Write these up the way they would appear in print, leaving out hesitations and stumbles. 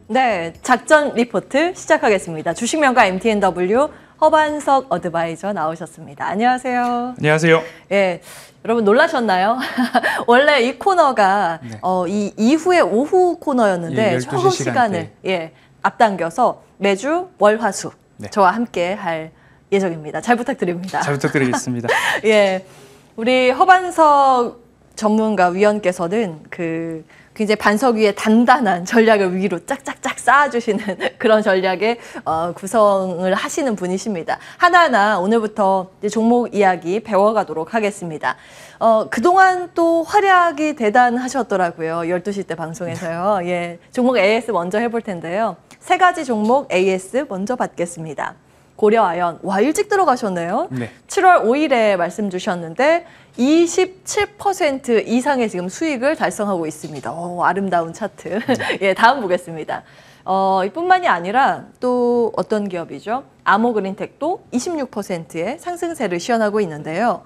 네, 작전 리포트 시작하겠습니다. 주식명가 MTNW 허반석 어드바이저 나오셨습니다. 안녕하세요. 안녕하세요. 예, 여러분 놀라셨나요? 원래 이 코너가 네. 이 이후에 오후 코너였는데 예, 조금 시간을 앞당겨서 매주 월, 화, 수 저와 함께 할 예정입니다. 잘 부탁드립니다. 잘 부탁드리겠습니다. 예, 우리 허반석 전문가 위원께서는 굉장히 반석 위에 단단한 전략을 위로 짝짝짝 쌓아주시는 그런 전략의 구성을 하시는 분이십니다. 하나하나 오늘부터 이제 종목 이야기 배워가도록 하겠습니다. 그동안 또 활약이 대단하셨더라고요. 12시 때 방송에서요. 예, 종목 AS 먼저 해볼 텐데요. 세 가지 종목 AS 먼저 받겠습니다. 고려아연, 와 일찍 들어가셨네요. 네. 7월 5일에 말씀 주셨는데 27% 이상의 지금 수익을 달성하고 있습니다. 아름다운 차트. 예, 다음 보겠습니다. 이뿐만이 아니라 또 어떤 기업이죠? 아모그린텍도 26%의 상승세를 시현하고 있는데요.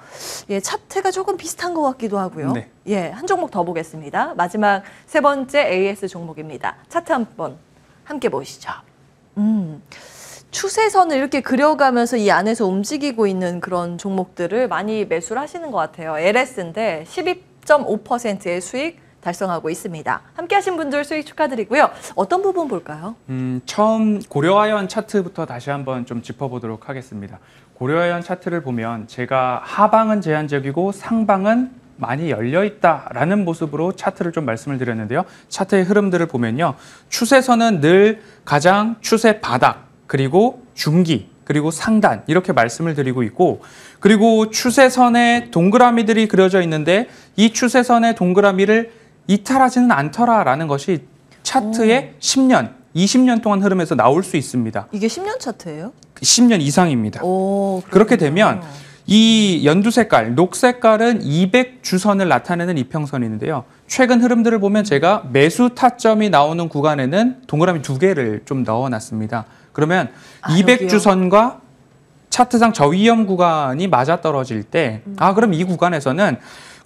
예, 차트가 조금 비슷한 것 같기도 하고요. 네. 예, 한 종목 더 보겠습니다. 마지막 세 번째 AS 종목입니다. 차트 한번 함께 보시죠. 추세선을 이렇게 그려가면서 이 안에서 움직이고 있는 그런 종목들을 많이 매수를 하시는 것 같아요. LS인데 12.5%의 수익 달성하고 있습니다. 함께 하신 분들 수익 축하드리고요. 어떤 부분 볼까요? 처음 고려아연 차트부터 다시 한번 좀 짚어보도록 하겠습니다. 고려아연 차트를 보면 제가 하방은 제한적이고 상방은 많이 열려있다라는 모습으로 차트를 좀 말씀을 드렸는데요. 차트의 흐름들을 보면요. 추세선은 늘 가장 추세 바닥, 그리고 중기, 그리고 상단 이렇게 말씀을 드리고 있고, 그리고 추세선에 동그라미들이 그려져 있는데 이 추세선의 동그라미를 이탈하지는 않더라라는 것이 차트의 10년, 20년 동안 흐름에서 나올 수 있습니다. 이게 10년 차트예요? 10년 이상입니다. 그렇게 되면 이 연두 색깔, 녹 색깔은 200주선을 나타내는 이평선인데요. 최근 흐름들을 보면 제가 매수 타점이 나오는 구간에는 동그라미 2개를 좀 넣어놨습니다. 그러면 200주선과 차트상 저위험 구간이 맞아떨어질 때 그럼 이 구간에서는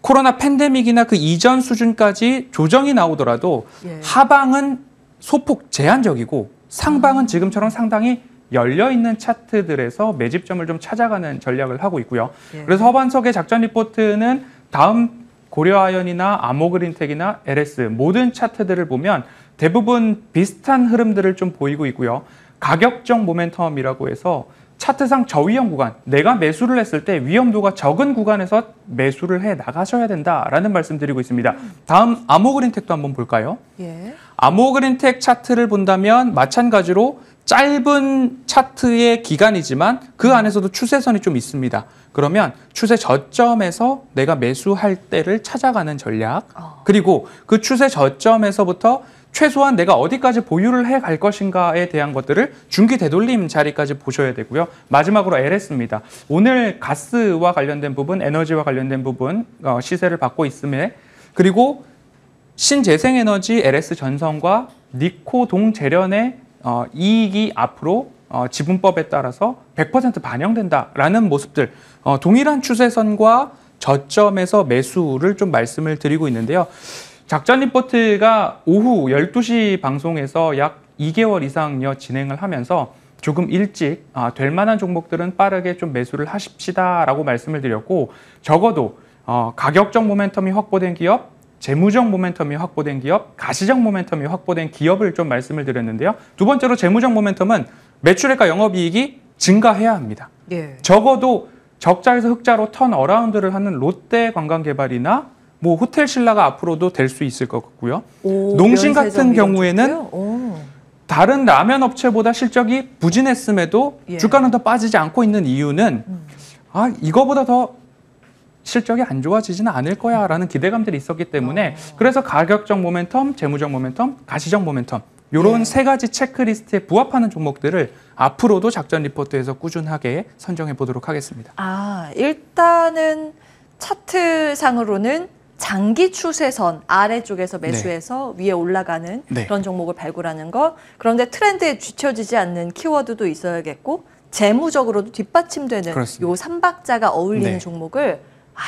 코로나 팬데믹이나 그 이전 수준까지 조정이 나오더라도 하방은 소폭 제한적이고 상방은 지금처럼 상당히 열려있는 차트들에서 매집점을 좀 찾아가는 전략을 하고 있고요. 그래서 허반석의 작전 리포트는 다음 고려아연이나 아모그린텍이나 LS 모든 차트들을 보면 대부분 비슷한 흐름들을 좀 보이고 있고요. 가격적 모멘텀이라고 해서 차트상 저위험 구간, 내가 매수를 했을 때 위험도가 적은 구간에서 매수를 해 나가셔야 된다라는 말씀 드리고 있습니다. 다음 아모그린텍도 한번 볼까요? 예. 아모그린텍 차트를 본다면 마찬가지로 짧은 차트의 기간이지만 그 안에서도 추세선이 좀 있습니다. 그러면 추세 저점에서 내가 매수할 때를 찾아가는 전략, 그리고 그 추세 저점에서부터 최소한 내가 어디까지 보유를 해갈 것인가에 대한 것들을 중기 되돌림 자리까지 보셔야 되고요. 마지막으로 LS입니다. 오늘 가스와 관련된 부분, 에너지와 관련된 부분 시세를 받고 있음에, 그리고 신재생에너지 LS전선과 니코 동재련의 이익이 앞으로 지분법에 따라서 100% 반영된다라는 모습들, 동일한 추세선과 저점에서 매수를 좀 말씀을 드리고 있는데요. 작전 리포트가 오후 12시 방송에서 약 2개월 이상여 진행을 하면서 조금 일찍 될 만한 종목들은 빠르게 좀 매수를 하십시다라고 말씀을 드렸고, 적어도 가격적 모멘텀이 확보된 기업, 재무적 모멘텀이 확보된 기업, 가시적 모멘텀이 확보된 기업을 좀 말씀을 드렸는데요. 두 번째로 재무적 모멘텀은 매출액과 영업이익이 증가해야 합니다. 예. 적어도 적자에서 흑자로 턴 어라운드를 하는 롯데관광개발이나 뭐 호텔신라가 앞으로도 될 수 있을 것 같고요. 농심 같은 경우에는 다른 라면 업체보다 실적이 부진했음에도 주가는 더 빠지지 않고 있는 이유는 이거보다 더 실적이 안 좋아지지는 않을 거야 라는 기대감들이 있었기 때문에 그래서 가격적 모멘텀, 재무적 모멘텀, 가시적 모멘텀 이런 세 가지 체크리스트에 부합하는 종목들을 앞으로도 작전 리포트에서 꾸준하게 선정해 보도록 하겠습니다. 일단은 차트상으로는 장기 추세선 아래쪽에서 매수해서 위에 올라가는 그런 종목을 발굴하는 것. 그런데 트렌드에 뒤처지지 않는 키워드도 있어야겠고 재무적으로도 뒷받침되는 요 3박자가 어울리는 종목을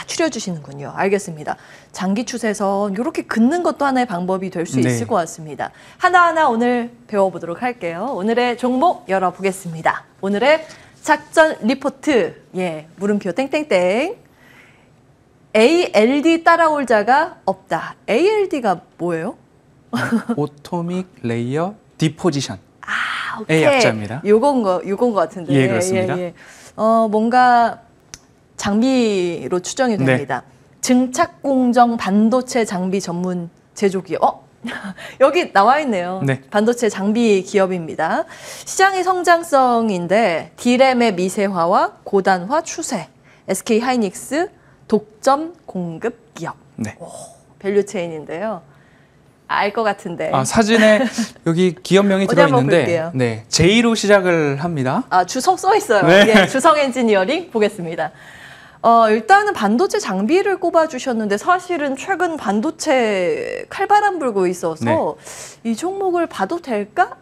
추려주시는군요. 알겠습니다. 장기 추세선 이렇게 긋는 것도 하나의 방법이 될 수 네. 있을 것 같습니다. 하나하나 오늘 배워보도록 할게요. 오늘의 종목 열어보겠습니다. 오늘의 작전 리포트. 물음표 땡땡땡. ALD 따라올 자가 없다. ALD가 뭐예요? 오토믹 레이어 디포지션. 오케이. 약자입니다. 요건 거 같은데. 예, 그렇습니다. 뭔가 장비로 추정이 됩니다. 증착공정 반도체 장비 전문 제조기업. 여기 나와 있네요. 네. 반도체 장비 기업입니다. 시장의 성장성인데 D램의 미세화와 고단화 추세. SK 하이닉스 독점 공급 기업. 네. 밸류체인인데요. 알 것 같은데. 사진에 여기 기업명이 어디 한번 들어있는데 볼게요. 네, J로 시작을 합니다. 주석 써 있어요. 네. 주성 엔지니어링 보겠습니다. 일단은 반도체 장비를 꼽아주셨는데 사실은 최근 반도체 칼바람 불고 있어서 이 종목을 봐도 될까?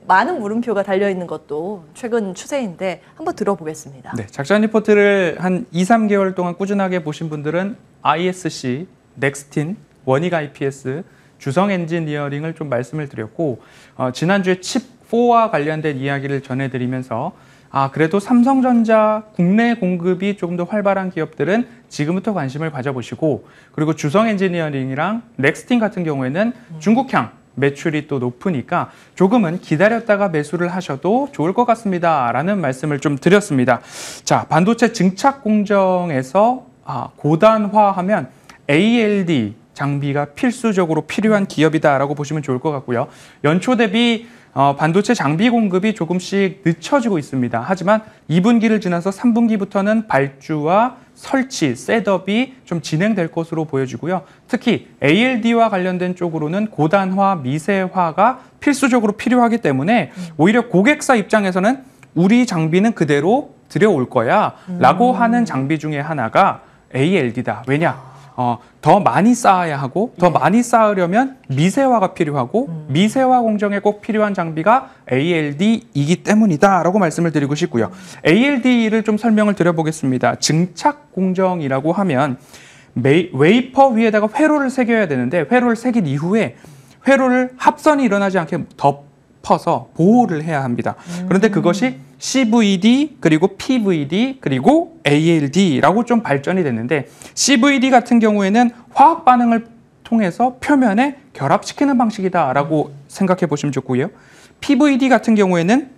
많은 물음표가 달려있는 것도 최근 추세인데 한번 들어보겠습니다. 네, 작전 리포트를 한 2, 3개월 동안 꾸준하게 보신 분들은 ISC, 넥스틴, 원익 IPS, 주성 엔지니어링을 좀 말씀을 드렸고 지난주에 칩4와 관련된 이야기를 전해드리면서 그래도 삼성전자 국내 공급이 조금 더 활발한 기업들은 지금부터 관심을 가져보시고 그리고 주성 엔지니어링이랑 넥스틴 같은 경우에는 중국향 매출이 또 높으니까 조금은 기다렸다가 매수를 하셔도 좋을 것 같습니다. 라는 말씀을 좀 드렸습니다. 자, 반도체 증착 공정에서 고단화하면 ALD 장비가 필수적으로 필요한 기업이다라고 보시면 좋을 것 같고요. 연초 대비 반도체 장비 공급이 조금씩 늦춰지고 있습니다. 하지만 2분기를 지나서 3분기부터는 발주와 설치, 셋업이 좀 진행될 것으로 보여지고요. 특히 ALD와 관련된 쪽으로는 고단화, 미세화가 필수적으로 필요하기 때문에 오히려 고객사 입장에서는 우리 장비는 그대로 들여올 거야 라고 하는 장비 중에 하나가 ALD다. 왜냐? 더 많이 쌓아야 하고 더 많이 쌓으려면 미세화가 필요하고 미세화 공정에 꼭 필요한 장비가 ALD이기 때문이다라고 말씀을 드리고 싶고요. ALD를 좀 설명을 드려보겠습니다. 증착 공정이라고 하면 웨이퍼 위에다가 회로를 새겨야 되는데 회로를 새긴 이후에 회로를 합선이 일어나지 않게 덮어서 보호를 해야 합니다. 그런데 그것이 CVD 그리고 PVD 그리고 ALD라고 좀 발전이 됐는데 CVD 같은 경우에는 화학 반응을 통해서 표면에 결합시키는 방식이다라고 생각해 보시면 좋고요. PVD 같은 경우에는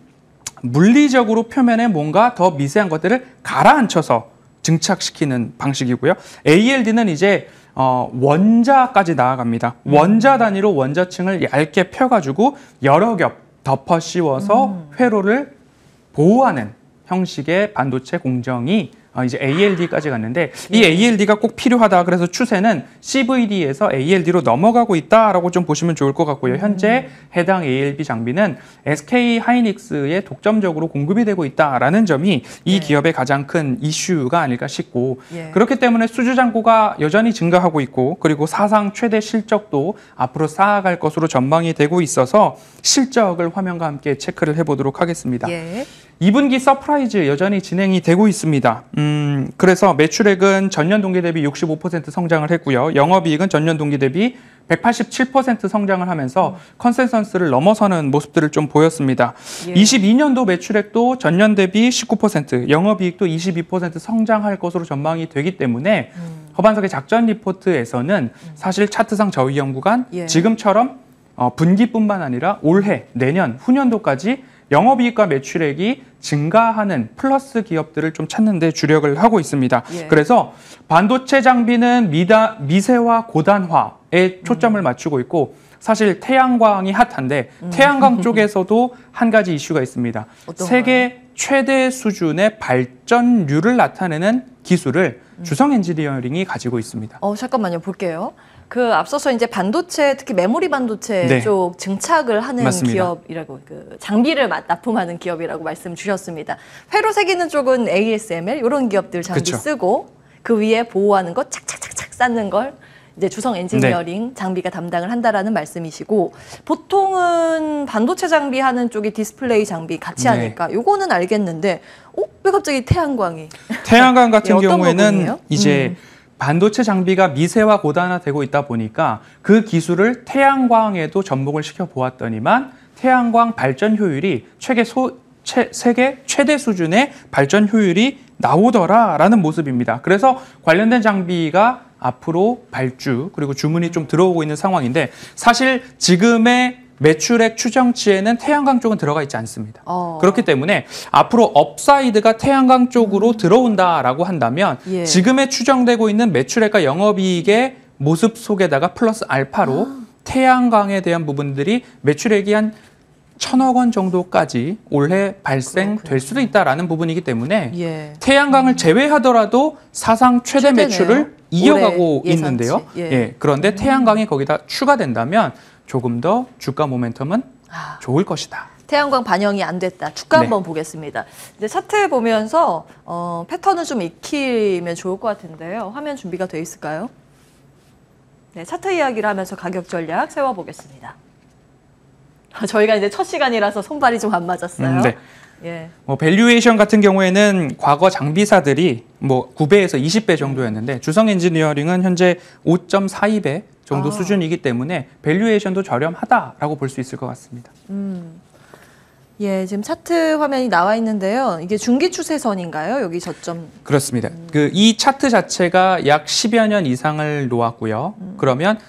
물리적으로 표면에 뭔가 더 미세한 것들을 가라앉혀서 증착시키는 방식이고요. ALD는 이제 원자까지 나아갑니다. 원자 단위로 원자층을 얇게 펴가지고 여러 겹 덮어 씌워서 회로를 보호하는 형식의 반도체 공정이 이제 ALD까지 갔는데 이 ALD가 꼭 필요하다. 그래서 추세는 CVD에서 ALD로 넘어가고 있다라고 좀 보시면 좋을 것 같고요. 현재 해당 ALD 장비는 SK 하이닉스에 독점적으로 공급이 되고 있다라는 점이 이 기업의 가장 큰 이슈가 아닐까 싶고 그렇기 때문에 수주 잔고가 여전히 증가하고 있고 그리고 사상 최대 실적도 앞으로 쌓아갈 것으로 전망이 되고 있어서 실적을 화면과 함께 체크를 해보도록 하겠습니다. 2분기 서프라이즈 여전히 진행이 되고 있습니다. 그래서 매출액은 전년 동기 대비 65% 성장을 했고요. 영업이익은 전년 동기 대비 187% 성장을 하면서 컨센서스를 넘어서는 모습들을 좀 보였습니다. 22년도 매출액도 전년 대비 19%, 영업이익도 22% 성장할 것으로 전망이 되기 때문에 허반석의 작전 리포트에서는 사실 차트상 저위험 구간 지금처럼 분기뿐만 아니라 올해, 내년, 후년도까지 영업이익과 매출액이 증가하는 플러스 기업들을 좀 찾는 데 주력을 하고 있습니다. 그래서 반도체 장비는 미세화, 고단화에 초점을 맞추고 있고 사실 태양광이 핫한데 태양광 쪽에서도 한 가지 이슈가 있습니다. 세계 최대 수준의 발전률을 나타내는 기술을 주성 엔지니어링이 가지고 있습니다. 잠깐만요. 볼게요. 앞서서 이제 반도체, 특히 메모리 반도체 쪽 증착을 하는 기업이라고, 장비를 납품하는 기업이라고 말씀 주셨습니다. 회로 새기는 쪽은 ASML 이런 기업들 장비 쓰고 그 위에 보호하는 거 착착착착 쌓는 걸 이제 주성 엔지니어링 장비가 담당을 한다라는 말씀이시고, 보통은 반도체 장비 하는 쪽이 디스플레이 장비 같이 하니까 요거는 알겠는데, 왜 갑자기 태양광이? 태양광 같은 어떤 경우에는 부분이에요? 이제 반도체 장비가 미세화 고단화되고 있다 보니까 그 기술을 태양광에도 접목을 시켜 보았더니만 태양광 발전 효율이 세계 최대 수준의 발전 효율이 나오더라라는 모습입니다. 그래서 관련된 장비가 앞으로 발주 그리고 주문이 좀 들어오고 있는 상황인데, 사실 지금의 매출액 추정치에는 태양광 쪽은 들어가 있지 않습니다. 그렇기 때문에 앞으로 업사이드가 태양광 쪽으로 들어온다라고 한다면 예. 지금의 추정되고 있는 매출액과 영업이익의 모습 속에다가 플러스 알파로 태양광에 대한 부분들이 매출액이 한 1,000억 원 정도까지 올해 발생될 수도 있다라는 부분이기 때문에 예. 태양광을 제외하더라도 사상 최대 최대네요. 매출을 이어가고 올해 예상치. 있는데요. 예. 그런데 태양광이 거기다 추가된다면 조금 더 주가 모멘텀은 좋을 것이다. 태양광 반영이 안 됐다. 주가 네. 한번 보겠습니다. 이제 차트 보면서 패턴을 좀 익히면 좋을 것 같은데요. 화면 준비가 돼 있을까요? 네, 차트 이야기를 하면서 가격 전략 세워보겠습니다. 저희가 이제 첫 시간이라서 손발이 좀 안 맞았어요. 네. 예. 밸류에이션 같은 경우에는 과거 장비사들이 9배에서 20배 정도였는데 주성 엔지니어링은 현재 5.42배 정도 수준이기 때문에 밸류에이션도 저렴하다라고 볼 수 있을 것 같습니다. 예, 지금 차트 화면이 나와 있는데요. 이게 중기 추세선인가요? 여기 저점. 그렇습니다. 이 차트 자체가 약 10여 년 이상을 놓았고요. 그러면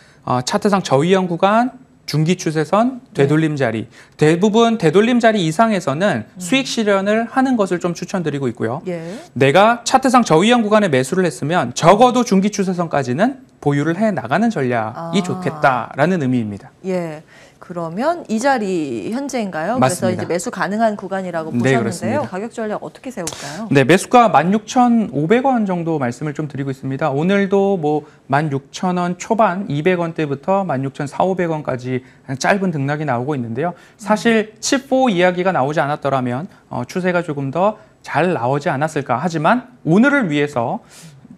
차트상 저위험 구간, 중기 추세선, 되돌림 자리. 대부분 되돌림 자리 이상에서는 수익 실현을 하는 것을 좀 추천드리고 있고요. 예. 내가 차트상 저위험 구간에 매수를 했으면 적어도 중기 추세선까지는 보유를 해 나가는 전략이 좋겠다라는 의미입니다. 예. 그러면 이 자리 현재인가요? 맞습니다. 그래서 이제 매수 가능한 구간이라고 네, 보셨는데요. 그렇습니다. 가격 전략 어떻게 세울까요? 네, 매수가 16,500원 정도 말씀을 좀 드리고 있습니다. 오늘도 16,000원 초반 200원대부터 16,400~500원까지 짧은 등락이 나오고 있는데요. 사실 칩4 이야기가 나오지 않았더라면 추세가 조금 더 잘 나오지 않았을까. 하지만 오늘을 위해서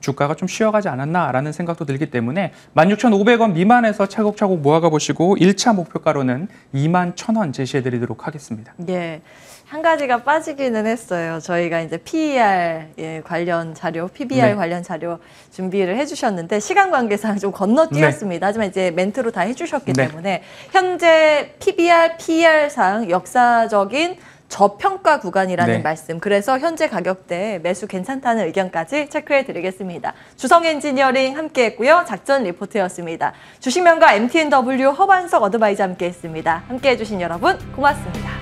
주가가 좀 쉬어가지 않았나라는 생각도 들기 때문에 16,500원 미만에서 차곡차곡 모아가 보시고 1차 목표가로는 21,000원 제시해드리도록 하겠습니다. 예. 한 가지가 빠지기는 했어요. 저희가 이제 PER 관련 자료, PBR 네. 관련 자료 준비를 해주셨는데 시간 관계상 좀 건너뛰었습니다. 하지만 이제 멘트로 다 해주셨기 네. 때문에 현재 PBR, PER상 역사적인 저평가 구간이라는 네. 말씀. 그래서 현재 가격대 매수 괜찮다는 의견까지 체크해 드리겠습니다. 주성 엔지니어링 함께했고요. 작전 리포트였습니다. 주식명가 MTNW 허반석 어드바이저 함께했습니다. 함께해 주신 여러분 고맙습니다.